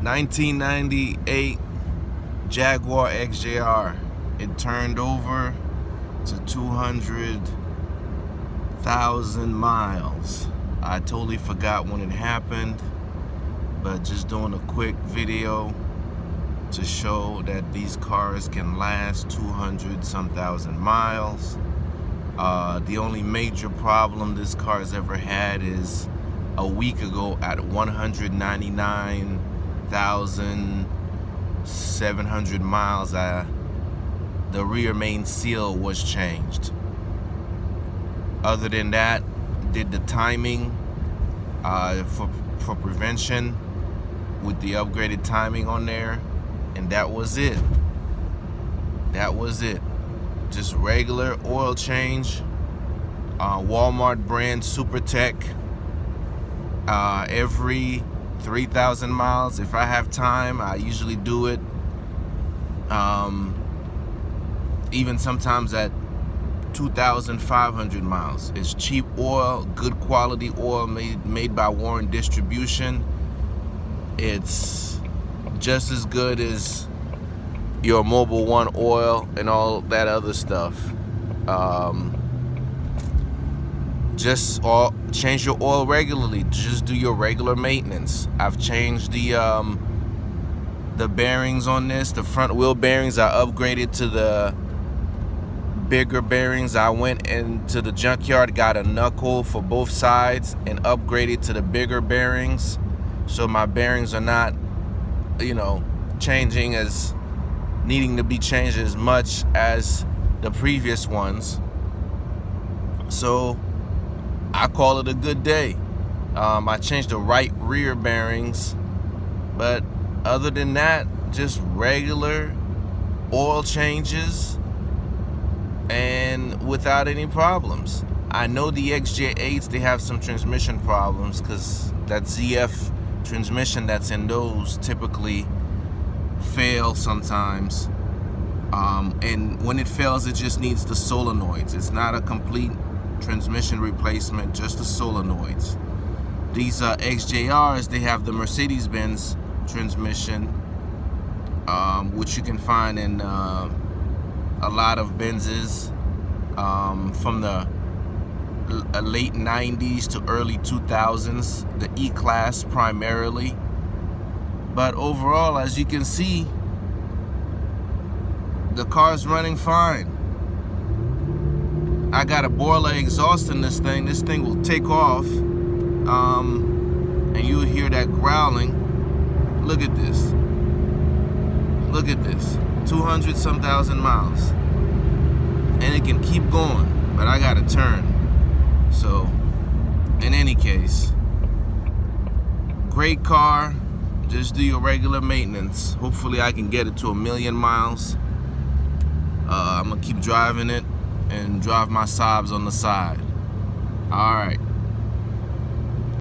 1998 Jaguar XJR. It turned over to 200,000 miles. I totally forgot when it happened, but just doing a quick video to show that these cars can last 200-some thousand miles. The only major problem this car has ever had is a week ago at 199,700 miles, the rear main seal was changed. Other than that, did the timing for prevention with the upgraded timing on there, and that was it. That was it. Just regular oil change, Walmart brand Super Tech, every 3,000 miles. If I have time, I usually do it. Even sometimes at 2,500 miles. It's cheap oil, good quality oil made by Warren Distribution. It's just as good as your Mobil 1 oil and all that other stuff. Just change your oil regularly. Just do your regular maintenance. I've changed the bearings on this. The front wheel bearings I upgraded to the bigger bearings. I went into the junkyard, got a knuckle for both sides, and upgraded to the bigger bearings, so my bearings are not, changing as needing to be changed as much as the previous ones. So I call it a good day. I changed the right rear bearings, but other than that, just regular oil changes and without any problems. I know the XJ8s, they have some transmission problems because that ZF transmission that's in those typically fail sometimes. And when it fails, it just needs the solenoids. It's not a complete transmission replacement, just the solenoids. These XJRs, they have the Mercedes-Benz transmission, which you can find in a lot of Benzes from the late 90s to early 2000s, the E-Class primarily. But overall, as you can see, the car's running fine. I got a Borla exhaust in this thing. This thing will take off, and you'll hear that growling. Look at this. Look at this. 200-some thousand miles. And it can keep going, but I gotta turn. So, in any case, great car. Just do your regular maintenance. Hopefully I can get it to 1,000,000 miles. I'm gonna keep driving it and drive my Saabs on the side. All right.